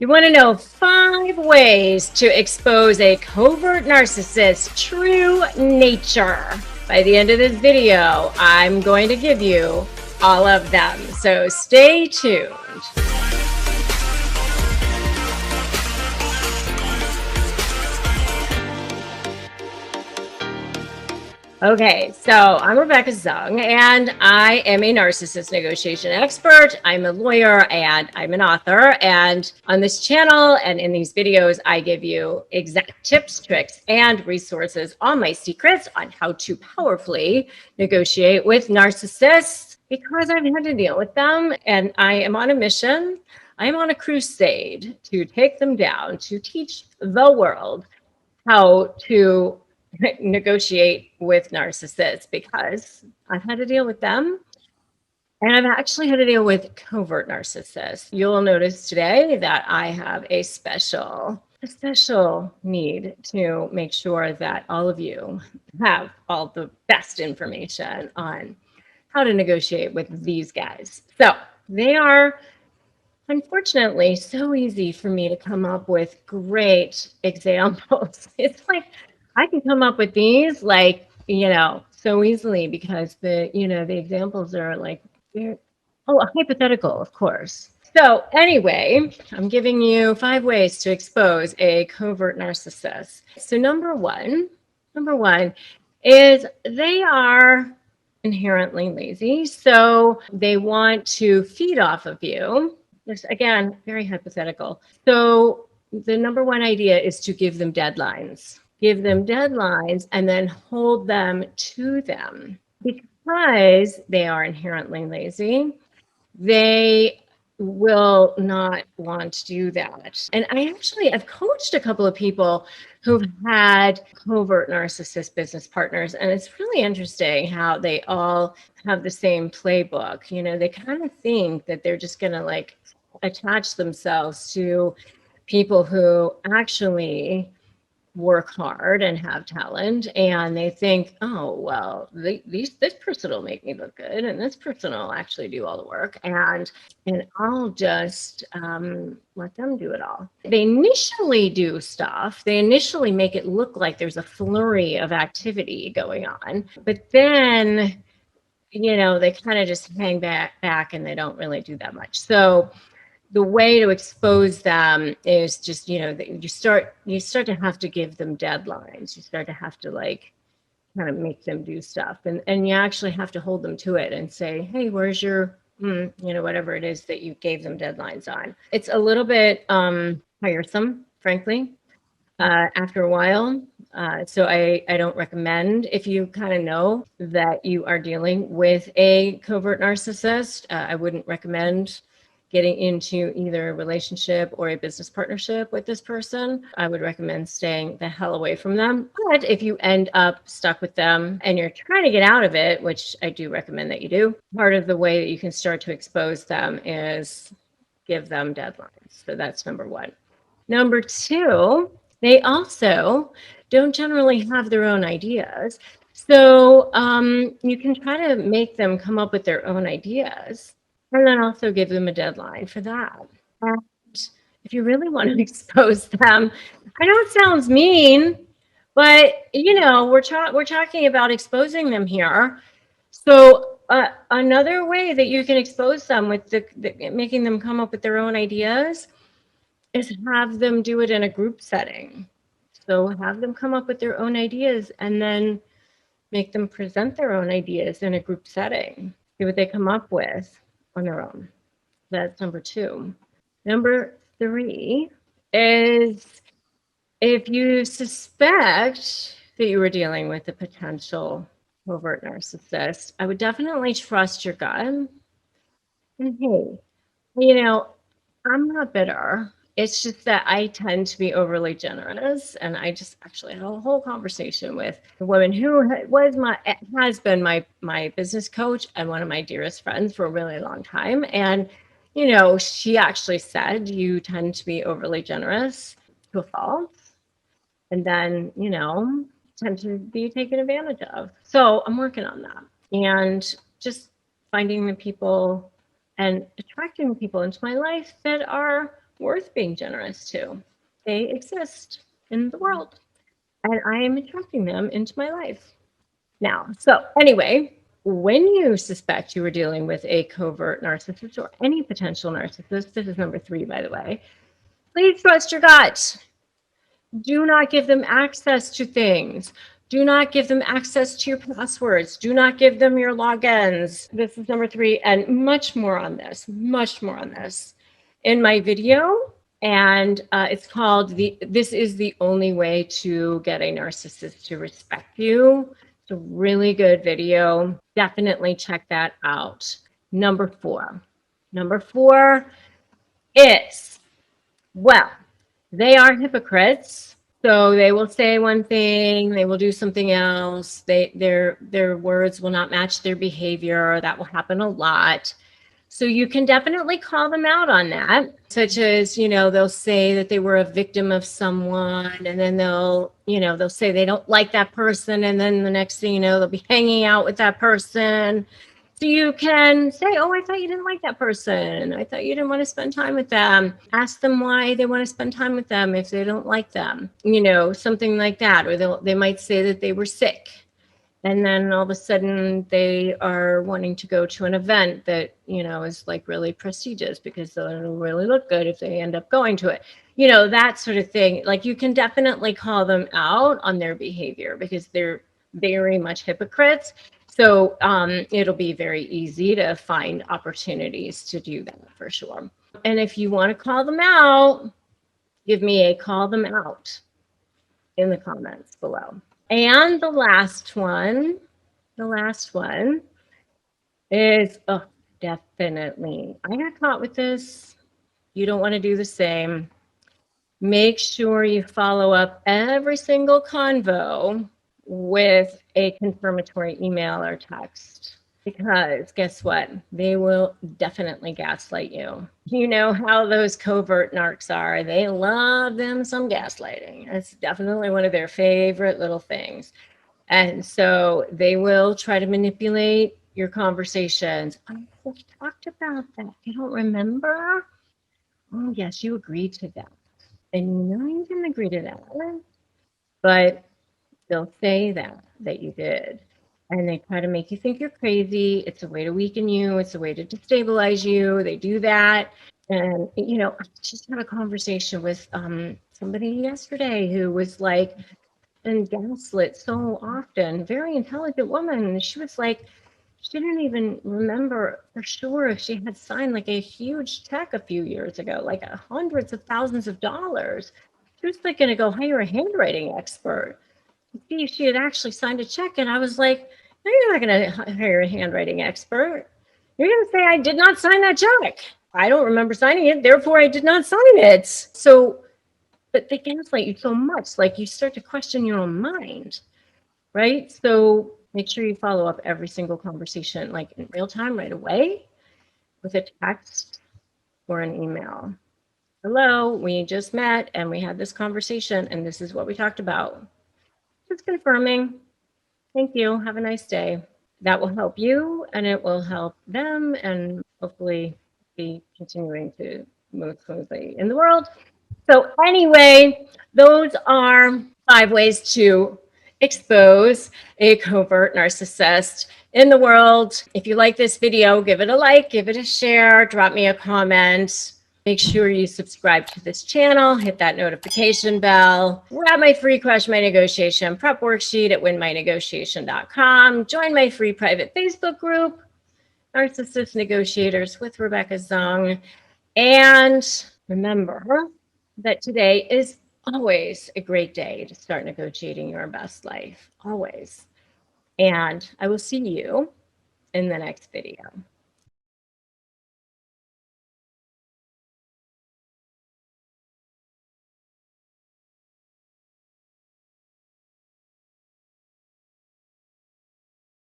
You want to know 5 ways to expose a covert narcissist's true nature. By the end of this video, I'm going to give you all of them. So stay tuned. Okay, so I'm Rebecca Zung, and I am a narcissist negotiation expert. I'm a lawyer and I'm an author. And on this channel and in these videos, I give you exact tips, tricks, and resources on my secrets on how to powerfully negotiate with narcissists because I've had to deal with them and I am on a mission. I'm on a crusade to take them down, to teach the world how to negotiate with narcissists because I've had to deal with them. And I've actually had to deal with covert narcissists. You'll notice today that I have a special need to make sure that all of you have all the best information on how to negotiate with these guys. So they are, unfortunately, so easy for me to come up with great examples. It's like I can come up with these so easily because the examples are like, hypothetical, of course. So anyway, I'm giving you 5 ways to expose a covert narcissist. So number one is they are inherently lazy. So they want to feed off of you. This, again, very hypothetical. So the number one idea is to give them deadlines. Give them deadlines and then hold them to them. Because they are inherently lazy, they will not want to do that. And I've coached a couple of people who've had covert narcissist business partners, and it's really interesting how they all have the same playbook. They kind of think that they're just going to attach themselves to people who actually work hard and have talent, and they think, oh well, this person will make me look good, and this person will actually do all the work, and I'll just let them do it all. They initially do stuff. They initially make it look like there's a flurry of activity going on, but then they kind of just hang back and they don't really do that much. So the way to expose them is just, you start to have to give them deadlines. You start to have to kind of make them do stuff, and you actually have to hold them to it and say, hey, where's your, whatever it is that you gave them deadlines on. It's a little bit tiresome, frankly, after a while. So I don't recommend, if you kind of know that you are dealing with a covert narcissist, I wouldn't recommend getting into either a relationship or a business partnership with this person. I would recommend staying the hell away from them. But if you end up stuck with them and you're trying to get out of it, which I do recommend that you do, part of the way that you can start to expose them is give them deadlines. So that's number one. Number two, they also don't generally have their own ideas. So you can try to make them come up with their own ideas, and then also give them a deadline for that. And if you really want to expose them, I know it sounds mean, but we're talking about exposing them here. So another way that you can expose them with making them come up with their own ideas is have them do it in a group setting. So have them come up with their own ideas and then make them present their own ideas in a group setting. See what they come up with on their own. That's number two. Number three is, if you suspect that you were dealing with a potential covert narcissist, I would definitely trust your gut. And hey, I'm not bitter. It's just that I tend to be overly generous, and I just actually had a whole conversation with a woman who has been my business coach and one of my dearest friends for a really long time. And she actually said, you tend to be overly generous to a fault, and then tend to be taken advantage of. So I'm working on that, and just finding the people and attracting people into my life that are worth being generous to. They exist in the world, and I am attracting them into my life now. So anyway, when you suspect you are dealing with a covert narcissist or any potential narcissist, this is number 3, by the way, please trust your gut. Do not give them access to things. Do not give them access to your passwords. Do not give them your logins. This is number 3, and much more on this, in my video. And it's called This is the Only Way to Get a Narcissist to Respect You. It's a really good video. Definitely check that out. Number 4 is, well, they are hypocrites. So they will say one thing, they will do something else. Their words will not match their behavior. That will happen a lot. So you can definitely call them out on that, such as, they'll say that they were a victim of someone, and then they'll say they don't like that person, and then the next thing you know, they'll be hanging out with that person. So you can say, oh, I thought you didn't like that person. I thought you didn't want to spend time with them. Ask them why they want to spend time with them if they don't like them, something like that. Or they might say that they were sick. And then all of a sudden they are wanting to go to an event that, is like really prestigious because they'll really look good if they end up going to it. That sort of thing. Like, you can definitely call them out on their behavior because they're very much hypocrites. So it'll be very easy to find opportunities to do that for sure. And if you want to call them out, give me a call them out in the comments below. And the last one is, oh, definitely, I got caught with this. You don't want to do the same. Make sure you follow up every single convo with a confirmatory email or text, because guess what? They will definitely gaslight you. You know how those covert narcs are. They love them some gaslighting. It's definitely one of their favorite little things. And so they will try to manipulate your conversations. Oh, we talked about that. You don't remember? Oh, yes, you agreed to that. And you didn't agree to that. But they'll say that you did. And they try to make you think you're crazy. It's a way to weaken you. It's a way to destabilize you. They do that. And, I just had a conversation with somebody yesterday who was like, been gaslit so often, very intelligent woman. She was like, she didn't even remember for sure if she had signed like a huge check a few years ago, like hundreds of thousands of dollars. She was like going to go hire a handwriting expert to see if she had actually signed a check. And I was like, no, you're not going to hire a handwriting expert. You're going to say, I did not sign that check. I don't remember signing it. Therefore, I did not sign it. So, but they gaslight you so much, like you start to question your own mind, right? So make sure you follow up every single conversation, like in real time, right away, with a text or an email. Hello, we just met and we had this conversation and this is what we talked about. Just confirming. Thank you. Have a nice day. That will help you and it will help them and hopefully be continuing to move smoothly in the world. So anyway, those are 5 ways to expose a covert narcissist in the world. If you like this video, give it a like, give it a share, drop me a comment. Make sure you subscribe to this channel, hit that notification bell. Grab my free Crush My Negotiation prep worksheet at winmynegotiation.com. Join my free private Facebook group, Narcissist Negotiators with Rebecca Zung. And remember that today is always a great day to start negotiating your best life, always. And I will see you in the next video.